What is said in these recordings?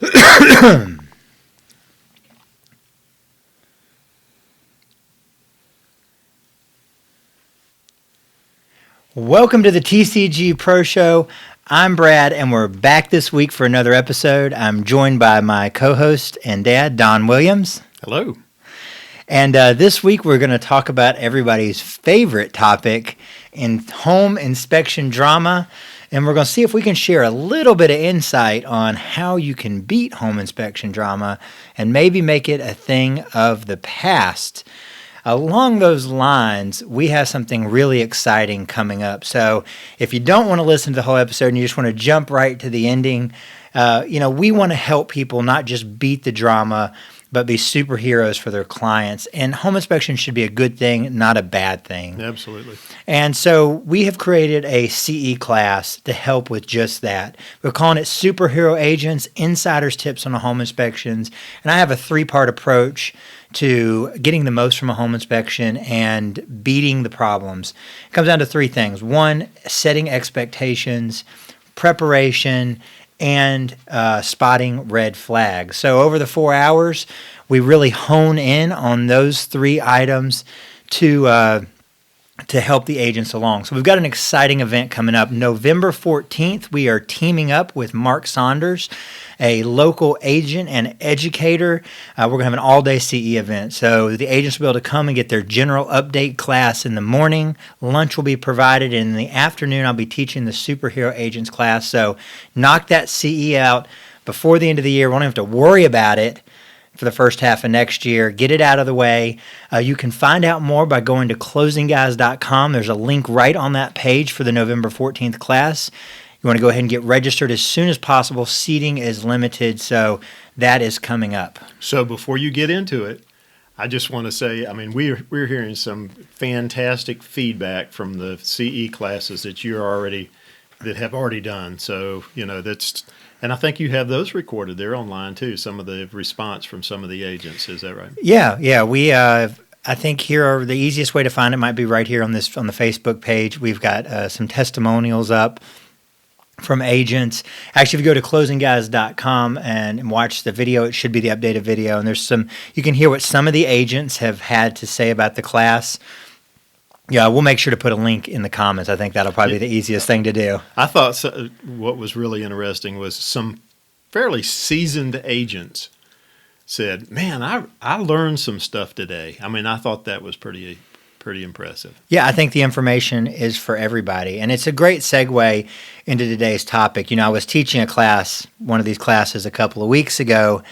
Welcome to the TCG Proshow. I'm Brad, and we're back this week for another episode. I'm joined by my co-host and dad, Don Williams. Hello. And this week we're going to talk about everybody's favorite topic in home inspection drama. And we're going to see if we can share a little bit of insight on how you can beat home inspection drama and maybe make it a thing of the past. Along those lines, we have something really exciting coming up. So if you don't want to listen to the whole episode and you just want to jump right to the ending, we want to help people not just beat the drama, but be superheroes for their clients. And home inspection should be a good thing, not a bad thing. Absolutely. And so we have created a CE class to help with just that. We're calling it Superhero Agents, Insider's Tips on Home Inspections. And I have a 3-part approach to getting the most from a home inspection and beating the problems. It comes down to 3 things. 1, setting expectations, preparation, and spotting red flags. So over the 4 hours, we really hone in on those 3 items to help the agents along. So we've got an exciting event coming up. November 14th, we are teaming up with Mark Saunders, a local agent and educator. We're going to have an all-day CE event. So the agents will be able to come and get their general update class in the morning. Lunch will be provided. And in the afternoon, I'll be teaching the Superhero Agents class. So knock that CE out before the end of the year. We won't have to worry about it for the first half of next year. Get it out of the way. You can find out more by going to closingguys.com. There's a link right on that page for the November 14th class. You want to go ahead and get registered as soon as possible. Seating is limited, so that is coming up. So before you get into it, I just want to say, we're hearing some fantastic feedback from the CE classes that have already done. So, and I think you have those recorded. They're online too. Some of the response from some of the agents. Is that right? Yeah. We I think here the easiest way to find it might be right here on the Facebook page. We've got some testimonials up from agents. Actually, if you go to closingguys.com and watch the video, it should be the updated video. And you can hear what some of the agents have had to say about the class. Yeah, we'll make sure to put a link in the comments. I think that'll probably be the easiest thing to do. I thought what was really interesting was some fairly seasoned agents said, man, I learned some stuff today. I thought that was pretty impressive. Yeah, I think the information is for everybody. And it's a great segue into today's topic. I was teaching one of these classes a couple of weeks ago,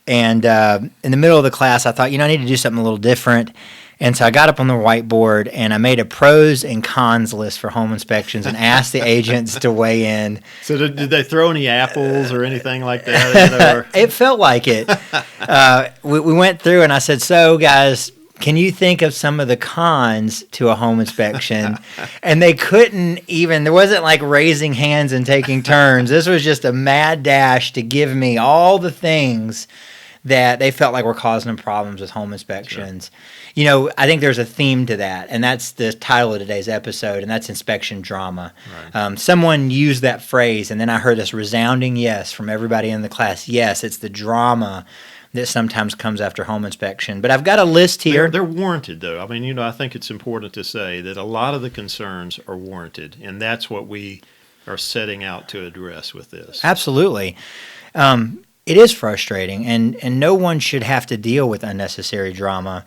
and in the middle of the class, I thought, I need to do something a little different. And so I got up on the whiteboard and I made a pros and cons list for home inspections and asked the agents to weigh in. So did they throw any apples or anything like that? It felt like it. We went through and I said, so guys, can you think of some of the cons to a home inspection? And they couldn't even, there wasn't like raising hands and taking turns. This was just a mad dash to give me all the things that they felt like were causing them problems with home inspections. Sure. I think there's a theme to that, and that's the title of today's episode, and that's inspection drama. Right. Someone used that phrase, and then I heard this resounding yes from everybody in the class. Yes, it's the drama that sometimes comes after home inspection. But I've got a list here. They're warranted, though. I think it's important to say that a lot of the concerns are warranted, and that's what we are setting out to address with this. Absolutely. It is frustrating, and no one should have to deal with unnecessary drama.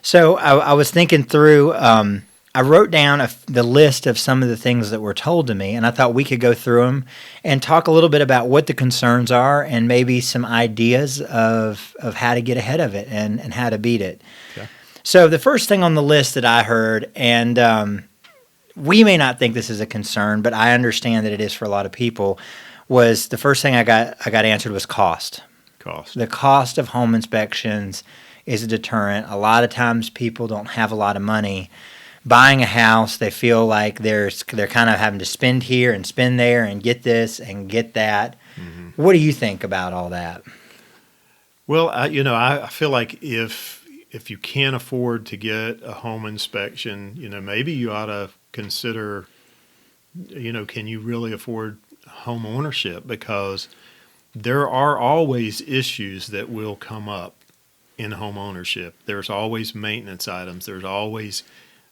So I was thinking through, I wrote down the list of some of the things that were told to me, and I thought we could go through them and talk a little bit about what the concerns are and maybe some ideas of how to get ahead of it and how to beat it. Okay. So the first thing on the list that I heard, and we may not think this is a concern, but I understand that it is for a lot of people, was the first thing I got answered was cost. The cost of home inspections is a deterrent. A lot of times people don't have a lot of money. Buying a house, they feel like they're kind of having to spend here and spend there and get this and get that. Mm-hmm. What do you think about all that? Well, I feel like if you can't afford to get a home inspection, maybe you ought to consider, can you really afford home ownership? Because there are always issues that will come up in home ownership. There's always maintenance items. There's always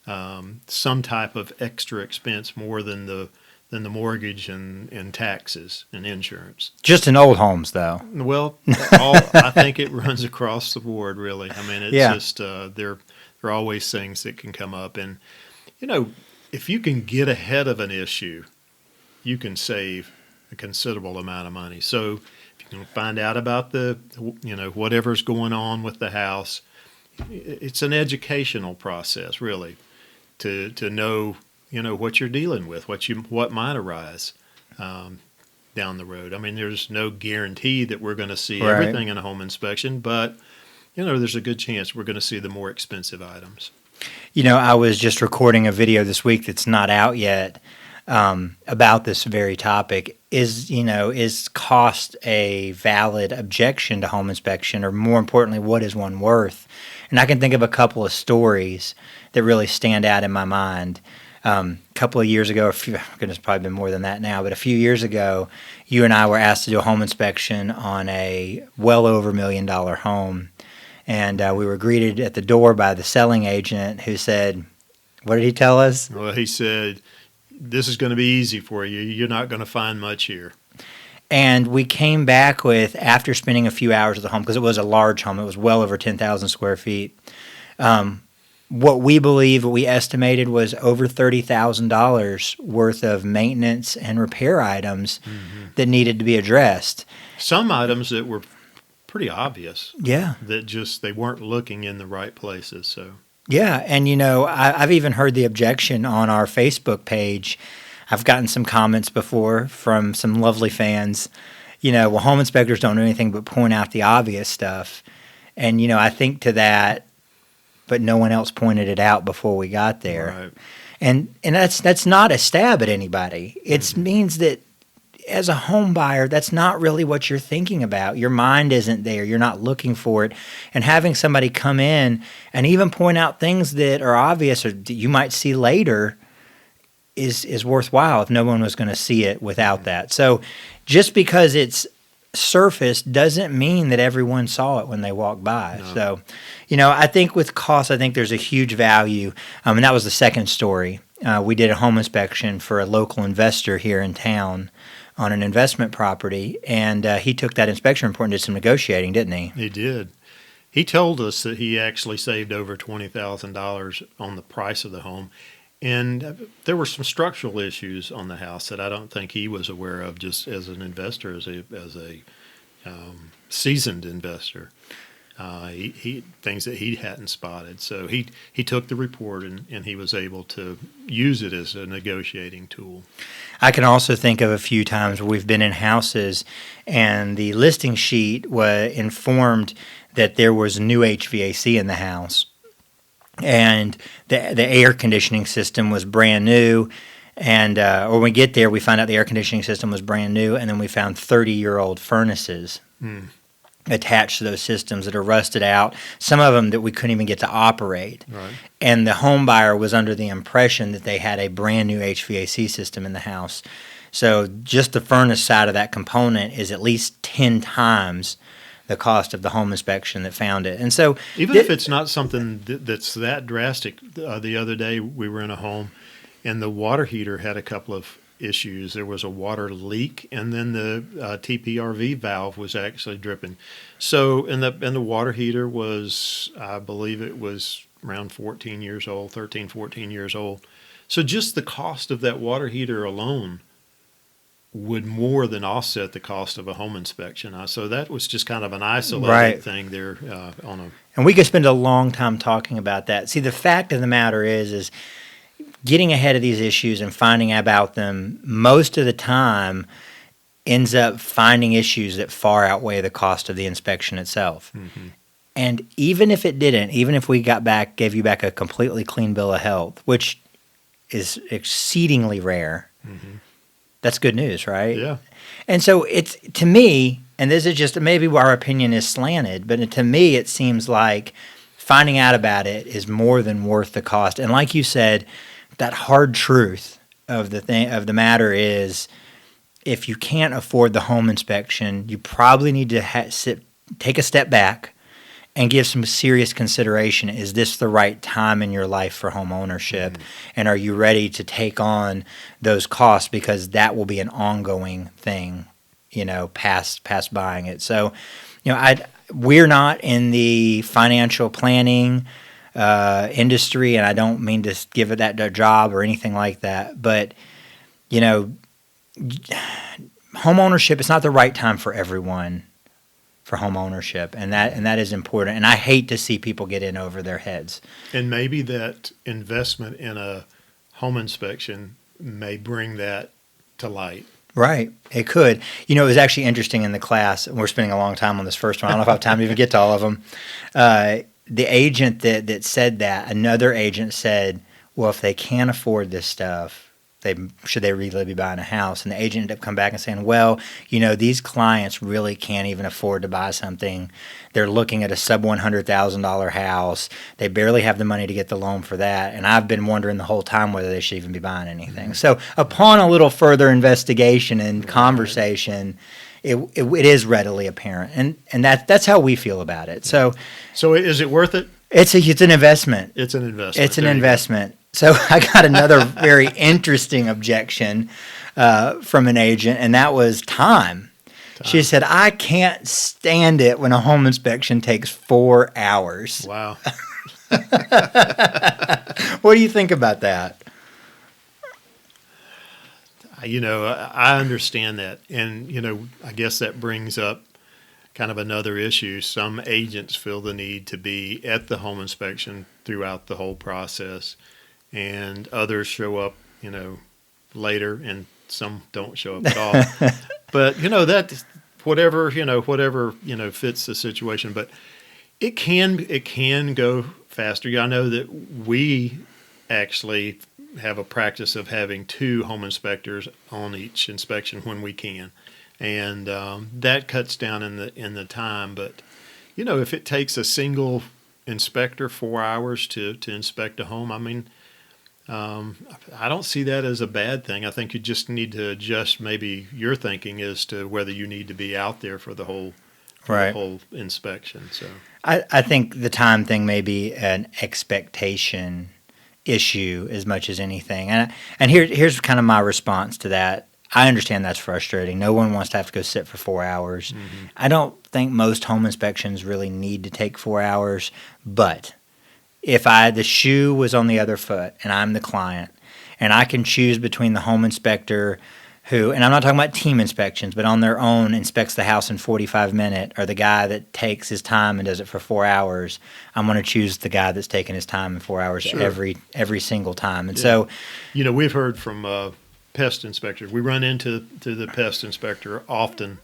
some type of extra expense more than the mortgage and taxes and insurance. Just in old homes, though. Well, I think it runs across the board, really. I mean, it's just there are always things that can come up, and if you can get ahead of an issue, you can save a considerable amount of money. So if you can find out about whatever's going on with the house, it's an educational process, really, to know what you're dealing with, what might arise down the road. I mean, there's no guarantee that we're going to see everything in a home inspection, but there's a good chance we're going to see the more expensive items. I was just recording a video this week that's not out yet about this very topic. Is cost a valid objection to home inspection, or more importantly, what is one worth? And I can think of a couple of stories that really stand out in my mind. A couple of years ago, goodness, probably been more than that now, but a few years ago, you and I were asked to do a home inspection on a well over $1 million home. And we were greeted at the door by the selling agent who said, what did he tell us? Well, he said, this is going to be easy for you. You're not going to find much here. And we came back with, after spending a few hours at the home, because it was a large home, it was well over 10,000 square feet, what we estimated was over $30,000 worth of maintenance and repair items that needed to be addressed. Some items that were pretty obvious. Yeah. That they weren't looking in the right places. So. Yeah, and I've even heard the objection on our Facebook page. I've gotten some comments before from some lovely fans. Well, home inspectors don't do anything but point out the obvious stuff. And, I think to that, but no one else pointed it out before we got there. Right. And that's not a stab at anybody. It means that as a home buyer, that's not really what you're thinking about. Your mind isn't there. You're not looking for it. And having somebody come in and even point out things that are obvious or that you might see later is worthwhile if no one was going to see it without that. So just because it's surfaced doesn't mean that everyone saw it when they walked by. No. So, I think with cost, I think there's a huge value. And that was the second story. We did a home inspection for a local investor here in town on an investment property, and he took that inspection report and did some negotiating, didn't he? He did. He told us that he actually saved over $20,000 on the price of the home, and there were some structural issues on the house that I don't think he was aware of just as an investor, as a seasoned investor. He things that he hadn't spotted. So he took the report and he was able to use it as a negotiating tool. I can also think of a few times where we've been in houses and the listing sheet was informed that there was new HVAC in the house. And the air conditioning system was brand new. And when we get there, we find out the air conditioning system was brand new, and then we found 30-year-old furnaces attached to those systems that are rusted out, some of them that we couldn't even get to operate. Right. And the home buyer was under the impression that they had a brand new HVAC system in the house. So just the furnace side of that component is at least 10 times the cost of the home inspection that found it. And so even if it's not something that's that drastic, the other day we were in a home and the water heater had a couple of issues. There was a water leak, and then the TPRV valve was actually dripping. So, and the water heater was, I believe it was around 14 years old, 13, 14 years old. So just the cost of that water heater alone would more than offset the cost of a home inspection. So that was just kind of an isolated thing there And we could spend a long time talking about that. See, the fact of the matter is getting ahead of these issues and finding about them most of the time ends up finding issues that far outweigh the cost of the inspection itself. Mm-hmm. And even if it didn't, even if we gave you back a completely clean bill of health, which is exceedingly rare, that's good news, right? Yeah. And so it's, to me, and this is just maybe our opinion is slanted, but to me it seems like finding out about it is more than worth the cost. And like you said, that hard truth of the matter is if you can't afford the home inspection, you probably need to take a step back and give some serious consideration. Is this the right time in your life for home ownership? And are you ready to take on those costs? Because that will be an ongoing thing, past buying it. So, we're not in the financial planning industry, and I don't mean to give it that a job or anything like that. But, home ownership, it's not the right time for everyone for home ownership, and that is important. And I hate to see people get in over their heads. And maybe that investment in a home inspection may bring that to light. Right. It could. It was actually interesting in the class, and we're spending a long time on this first one. I don't know if I have time to even get to all of them. The agent that said that, another agent said, well, if they can't afford this stuff, should they really be buying a house? And the agent ended up coming back and saying, well, these clients really can't even afford to buy something. They're looking at a sub $100,000 house. They barely have the money to get the loan for that. And I've been wondering the whole time whether they should even be buying anything. So upon a little further investigation and conversation, it is readily apparent. And that's how we feel about it. So is it worth it? It's an investment. It's an investment. It's an investment. So I got another very interesting objection from an agent, and that was time. She said, I can't stand it when a home inspection takes 4 hours. Wow. What do you think about that? I understand that. And, I guess that brings up kind of another issue. Some agents feel the need to be at the home inspection throughout the whole process, and others show up, later, and some don't show up at all. But, that whatever fits the situation. But it can go faster. I know that we actually have a practice of having 2 home inspectors on each inspection when we can. And that cuts down in the time. But, if it takes a single inspector 4 hours to inspect a home, I mean, I don't see that as a bad thing. I think you just need to adjust maybe your thinking as to whether you need to be out there for the whole inspection. So I think the time thing may be an expectation issue as much as anything. And here's kind of my response to that. I understand that's frustrating. No one wants to have to go sit for 4 hours. I don't think most home inspections really need to take 4 hours, but if the shoe was on the other foot and I'm the client and I can choose between the home inspector who, and I'm not talking about team inspections, but on their own inspects the house in 45 minutes, or the guy that takes his time and does it for 4 hours, I'm going to choose the guy that's taking his time in 4 hours every single time. And so, we've heard from pest inspectors. We run into the pest inspector often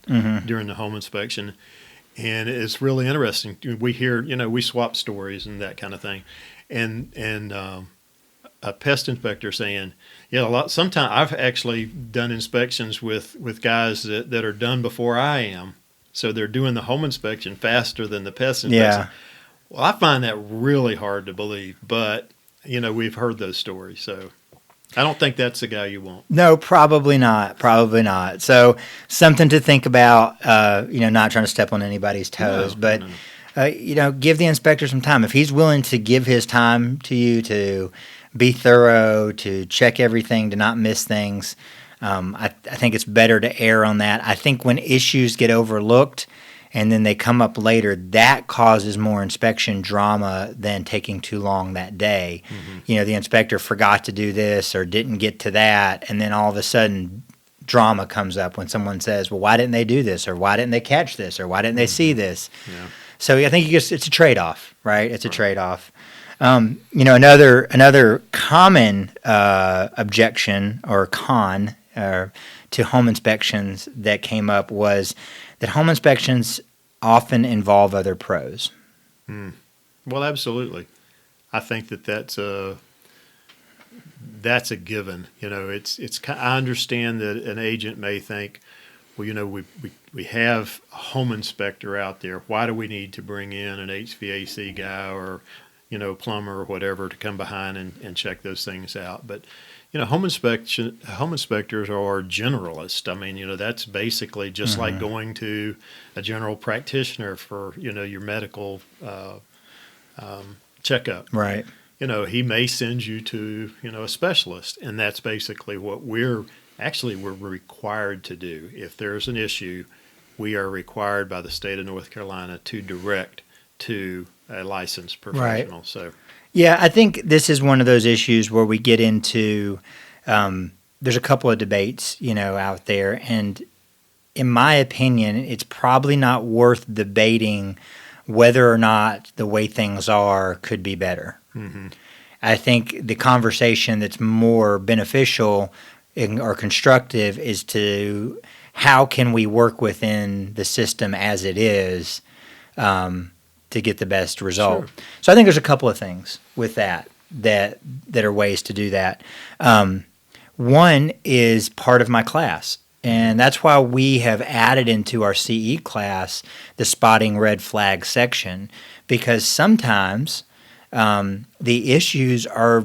during the home inspection. And it's really interesting. We hear, we swap stories and that kind of thing. And a pest inspector saying, sometimes I've actually done inspections with guys that are done before I am. So they're doing the home inspection faster than the pest inspection. Yeah. Well, I find that really hard to believe. But, we've heard those stories. So I don't think that's the guy you want. No, probably not. Probably not. So something to think about, not trying to step on anybody's toes, but give the inspector some time. If he's willing to give his time to you to be thorough, to check everything, to not miss things, I think it's better to err on that. I think when issues get overlooked and then they come up later, that causes more inspection drama than taking too long that day. The inspector forgot to do this or didn't get to that, and then all of a sudden drama comes up when someone says, well, why didn't they do this, or why didn't they catch this, or why didn't they see this? Yeah. So I think it's a trade-off, right? It's a trade-off. Another common objection or con to home inspections that came up was that home inspections often involve other pros. Well, absolutely. I think that's a given. I understand that an agent may think, well, we have a home inspector out there. Why do we need to bring in an HVAC guy or plumber or whatever to come behind and check those things out? But home inspectors are generalists. I mean, that's basically just like going to a general practitioner for, your medical checkup. Right. He may send you to, a specialist, and that's basically what we're required to do. If there's an issue, we are required by the state of North Carolina to direct to a licensed professional. Right. So, yeah, I think this is one of those issues where we get into, there's a couple of debates, out there. And in my opinion, it's probably not worth debating whether or not the way things are could be better. mm-hmm. I think the conversation that's more beneficial or constructive is to how can we work within the system as it is, to get the best result. Sure. So I think there's a couple of things with that are ways to do that. One is part of my class, and that's why we have added into our CE class the spotting red flag section, because sometimes the issues are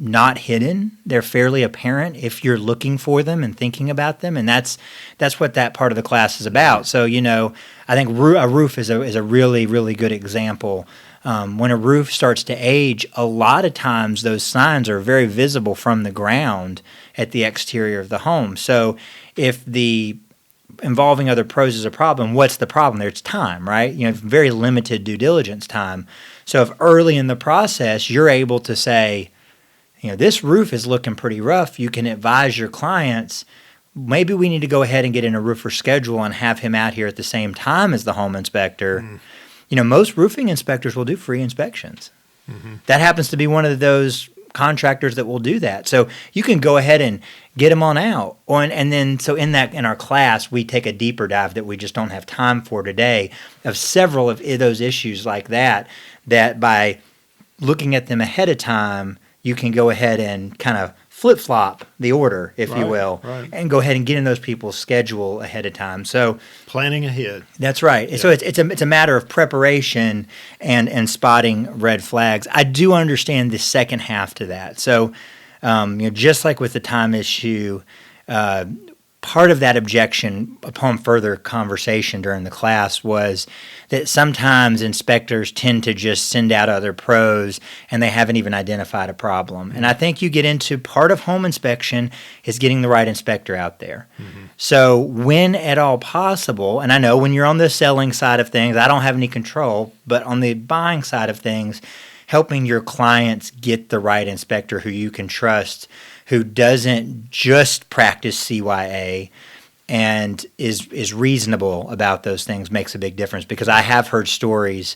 not hidden. They're fairly apparent if you're looking for them and thinking about them, and that's what that part of the class is about. So, I think a roof is a really, really good example. When a roof starts to age, a lot of times those signs are very visible from the ground at the exterior of the home. So if the involving other pros is a problem, what's the problem there? It's time, right? Very limited due diligence time. So if early in the process you're able to say, this roof is looking pretty rough, you can advise your clients, maybe we need to go ahead and get in a roofer schedule and have him out here at the same time as the home inspector. Most roofing inspectors will do free inspections. Mm-hmm. That happens to be one of those contractors that will do that. So you can go ahead and get them on out. And then in our class, we take a deeper dive that we just don't have time for today of several of those issues like that by looking at them ahead of time, you can go ahead and kind of flip-flop the order, if you will, and go ahead and get in those people's schedule ahead of time. So planning ahead. That's right. Yeah. So it's a matter of preparation and spotting red flags. I do understand the second half to that. So just like with the time issue, part of that objection upon further conversation during the class was that sometimes inspectors tend to just send out other pros and they haven't even identified a problem. And I think you get into part of home inspection is getting the right inspector out there. Mm-hmm. So when at all possible, and I know when you're on the selling side of things, I don't have any control, but on the buying side of things, helping your clients get the right inspector who you can trust, who doesn't just practice CYA and is reasonable about those things makes a big difference. Because I have heard stories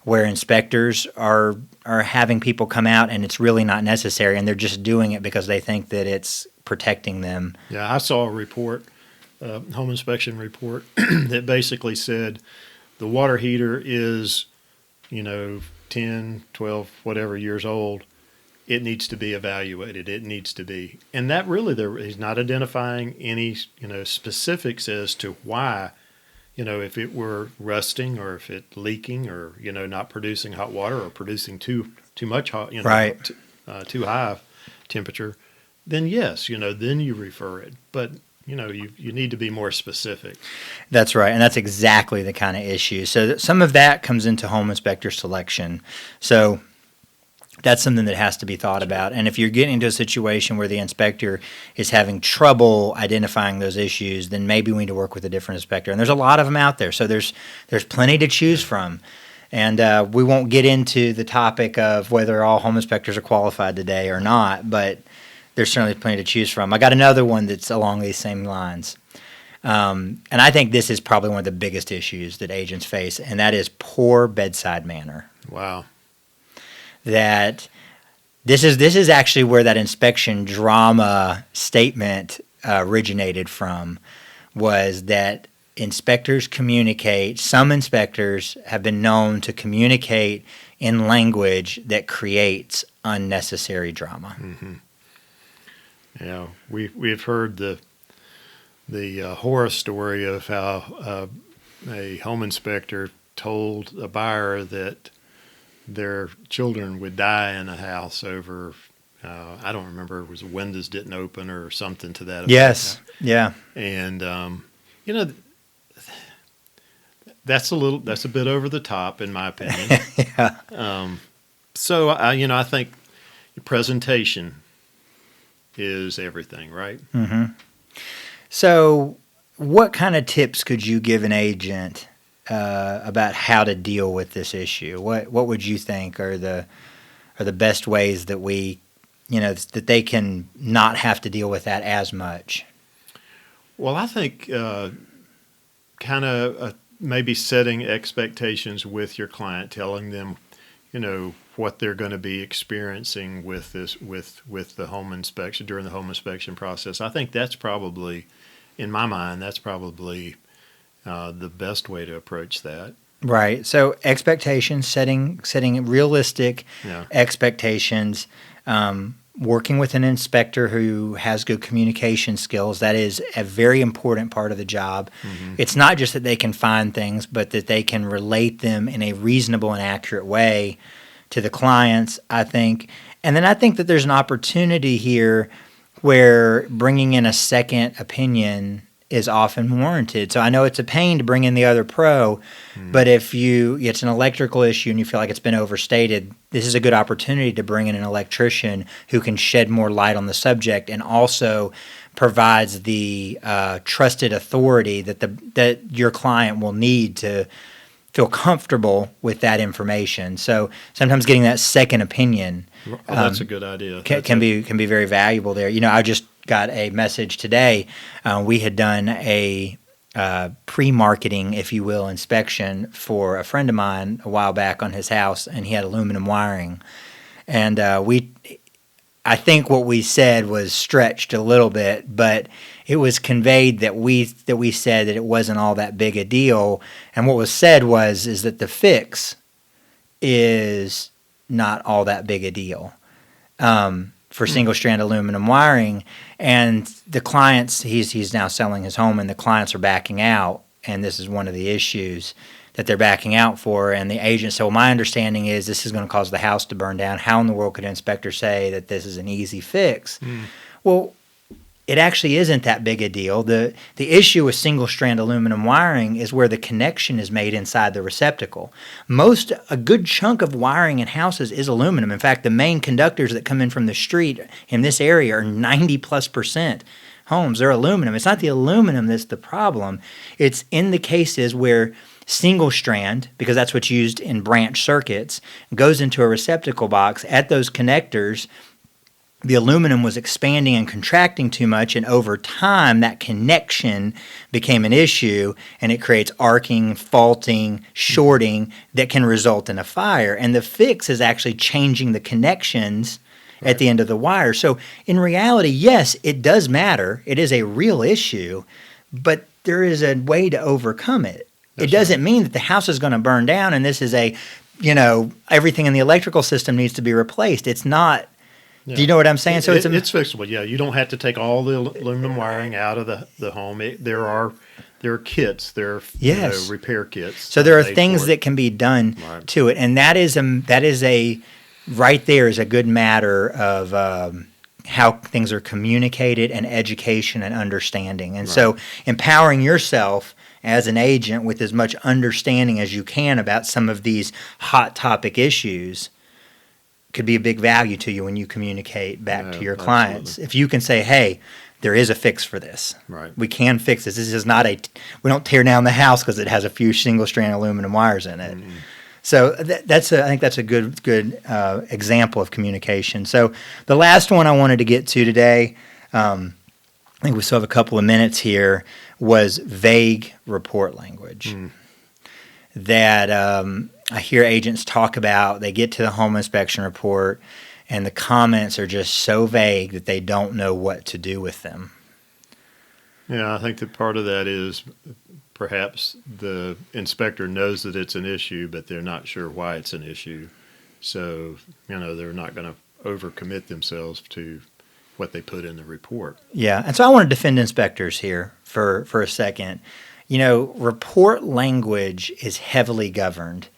where inspectors are having people come out and it's really not necessary, and they're just doing it because they think that it's protecting them. Yeah, I saw a report, home inspection report, that basically said the water heater is, 10, 12, whatever years old. It needs to be evaluated. It needs to be. And that really, he's not identifying any, specifics as to why, if it were rusting or if it leaking or, not producing hot water or producing too much hot, right. Too high of temperature, then yes, then you refer it. But, you need to be more specific. That's right. And that's exactly the kind of issue. So some of that comes into home inspector selection. So that's something that has to be thought about. And if you're getting into a situation where the inspector is having trouble identifying those issues, then maybe we need to work with a different inspector. And there's a lot of them out there. So there's plenty to choose from. And we won't get into the topic of whether all home inspectors are qualified today or not, but there's certainly plenty to choose from. I got another one that's along these same lines. And I think this is probably one of the biggest issues that agents face, and that is poor bedside manner. Wow. That this is actually where that inspection drama statement originated from, was that inspectors communicate, some inspectors have been known to communicate in language that creates unnecessary drama. Mm-hmm. Yeah, we've heard the horror story of how a home inspector told a buyer that their children would die in a house over I don't remember, it was windows didn't open or something to that effect. Yes. Yeah. And you know, that's a bit over the top in my opinion. Yeah. So I think presentation is everything, right? So, what kind of tips could you give an agent about how to deal with this issue? What would you think are the best ways that that they can not have to deal with that as much? Well, I think kind of maybe setting expectations with your client, telling them, what they're going to be experiencing with this, with the home inspection, during the home inspection process. I think that's probably, in my mind, that's probably the best way to approach that. Right. So expectations, setting realistic Yeah. expectations, working with an inspector who has good communication skills. That is a very important part of the job. It's not just that they can find things, but that they can relate them in a reasonable and accurate way to the clients, I think. And then I think that there's an opportunity here where bringing in a second opinion is often warranted. So I know it's a pain to bring in the other pro, but if it's an electrical issue and you feel like it's been overstated, this is a good opportunity to bring in an electrician who can shed more light on the subject and also provides the trusted authority that your client will need to feel comfortable with that information. So sometimes getting that second opinion That's a good idea. can be very valuable there. I just got a message today. We had done a pre-marketing, if you will, inspection for a friend of mine a while back on his house, and he had aluminum wiring. And I think what we said was stretched a little bit, but it was conveyed that we said that it wasn't all that big a deal. And what was said is that the fix is not all that big a deal for single-strand aluminum wiring. And the clients, he's now selling his home, and the clients are backing out, and this is one of the issues that they're backing out for. And the agent said, well, my understanding is this is going to cause the house to burn down. How in the world could an inspector say that this is an easy fix? Well, it actually isn't that big a deal. The issue with single-strand aluminum wiring is where the connection is made inside the receptacle. A good chunk of wiring in houses is aluminum. In fact, the main conductors that come in from the street in this area are 90+% homes. They're aluminum. It's not the aluminum that's the problem. It's in the cases where single strand, because that's what's used in branch circuits, goes into a receptacle box at those connectors. The aluminum was expanding and contracting too much, and over time that connection became an issue, and it creates arcing, faulting, shorting that can result in a fire. And the fix is actually changing the connections at the end of the wire. So in reality, yes, it does matter. It is a real issue, but there is a way to overcome it. It doesn't mean that the house is going to burn down and this is everything in the electrical system needs to be replaced. It's not. Yeah. Do you know what I'm saying? So it's fixable. Yeah, you don't have to take all the aluminum wiring out of the home. There are kits. There are repair kits. So there are things that can be done to it, and that is right there is a good matter of how things are communicated and education and understanding. And so empowering yourself as an agent with as much understanding as you can about some of these hot topic issues could be a big value to you when you communicate back to your clients. Absolutely. If you can say, hey, there is a fix for this. Right. We can fix this. This is not we don't tear down the house because it has a few single-strand aluminum wires in it. So I think that's a good example of communication. So the last one I wanted to get to today, I think we still have a couple of minutes here, was vague report language. That I hear agents talk about. They get to the home inspection report, and the comments are just so vague that they don't know what to do with them. Yeah, I think that part of that is perhaps the inspector knows that it's an issue, but they're not sure why it's an issue. So, they're not going to overcommit themselves to what they put in the report. Yeah, and so I want to defend inspectors here for a second. Report language is heavily governed,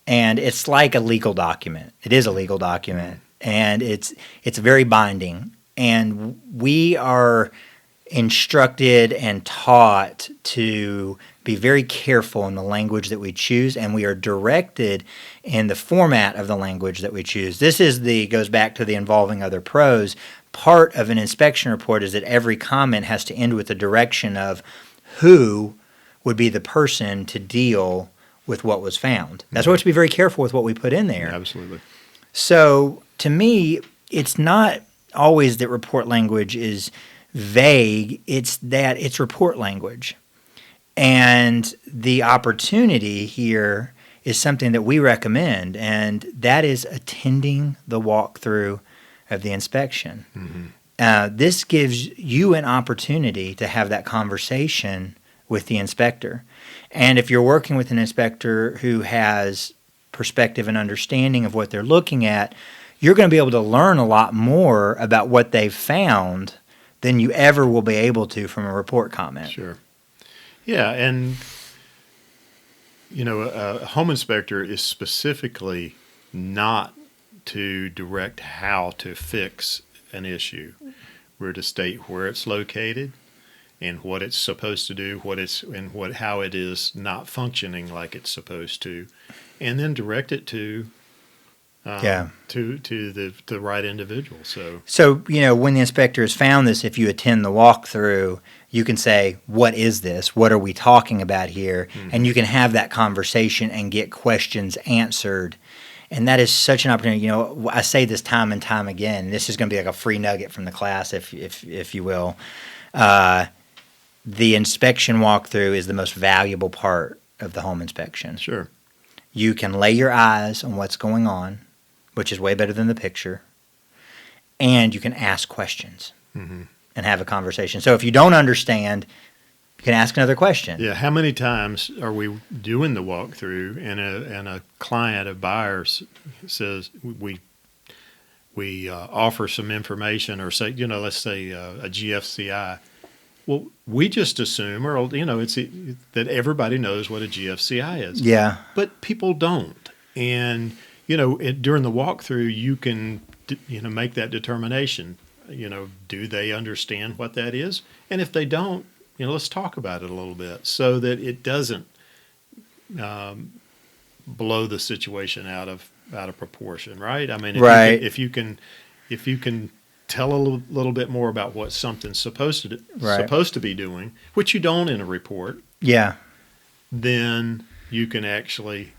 and it's like a legal document. It is a legal document. and it's very binding. And we are instructed and taught to be very careful in the language that we choose, and we are directed in the format of the language that we choose. This goes back to the involving other pros. Part of an inspection report is that every comment has to end with the direction of who would be the person to deal with what was found. That's why we have to be very careful with what we put in there. Absolutely. So to me, it's not always that report language is vague, it's that it's report language. And the opportunity here is something that we recommend, and that is attending the walkthrough of the inspection. This gives you an opportunity to have that conversation with the inspector. And if you're working with an inspector who has perspective and understanding of what they're looking at, you're going to be able to learn a lot more about what they've found than you ever will be able to from a report comment. Sure. Yeah, and a home inspector is specifically not to direct how to fix an issue. We're to state where it's located and what it's supposed to do, how it is not functioning like it's supposed to, and then direct it to the right individual. So when the inspector has found this, if you attend the walkthrough, you can say, what is this? What are we talking about here? And you can have that conversation and get questions answered. And that is such an opportunity. I say this time and time again. This is going to be like a free nugget from the class, if you will. The inspection walkthrough is the most valuable part of the home inspection. Sure. You can lay your eyes on what's going on, which is way better than the picture, and you can ask questions and have a conversation. So if you don't understand, you can ask another question. Yeah, how many times are we doing the walkthrough and a client, a buyer says we offer some information or say, let's say a GFCI. Well, we just assume, it's that everybody knows what a GFCI is. Yeah. But people don't. And, during the walkthrough, you can, make that determination. Do they understand what that is? And if they don't, let's talk about it a little bit so that it doesn't blow the situation out of proportion, right? I mean, if you can tell a little bit more about what something's supposed to be doing, which you don't in a report. Yeah. Then you can actually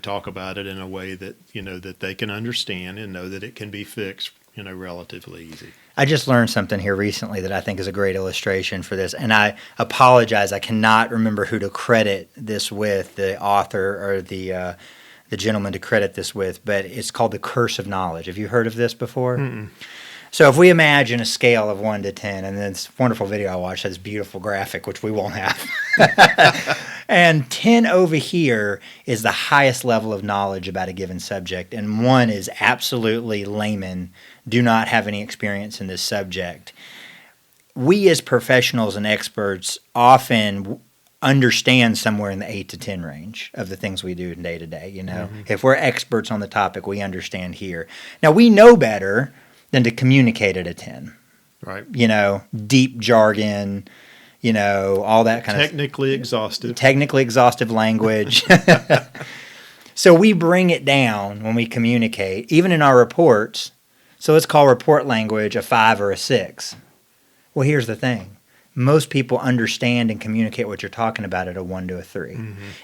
talk about it in a way that that they can understand and know that it can be fixed relatively easy. I just learned something here recently that I think is a great illustration for this, and I apologize. I cannot remember who to credit this with, the author or the gentleman to credit this with, but it's called the curse of knowledge. Have you heard of this before? Mm-mm. So if we imagine a scale of 1 to 10, and this wonderful video I watched has this beautiful graphic, which we won't have, and 10 over here is the highest level of knowledge about a given subject, and 1 is absolutely layman, do not have any experience in this subject. We as professionals and experts often understand somewhere in the 8 to 10 range of the things we do day to day. If we're experts on the topic, we understand here. Now, we know better than to communicate at a 10. Right. Deep jargon, all that kind Technically exhaustive. Technically exhaustive language. So we bring it down when we communicate, even in our reports. So let's call report language a 5 or a 6. Well, here's the thing. Most people understand and communicate what you're talking about at a 1 to a 3.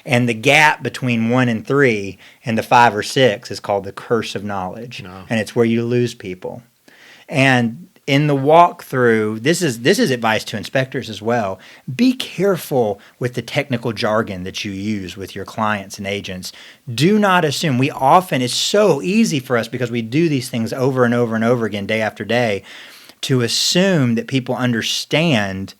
And the gap between 1 and 3 and the 5 or 6 is called the curse of knowledge. No. And it's where you lose people. And in the walkthrough, this is advice to inspectors as well. Be careful with the technical jargon that you use with your clients and agents. Do not assume. It's so easy for us because we do these things over and over and over again, day after day, to assume that people understand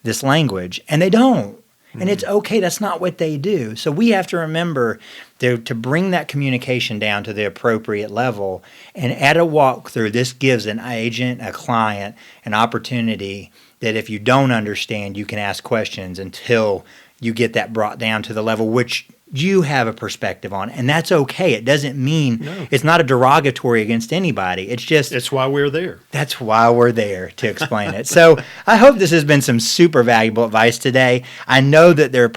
this language, and they don't. And it's okay, that's not what they do. So we have to remember to bring that communication down to the appropriate level. And at a walkthrough, this gives an agent, a client, an opportunity that if you don't understand, you can ask questions until you get that brought down to the level which you have a perspective on it, and that's okay. It doesn't mean No. it's not a derogatory against anybody. It's just It's why we're there. that's why we're there to explain it. So I hope this has been some super valuable advice today. I know that there are probably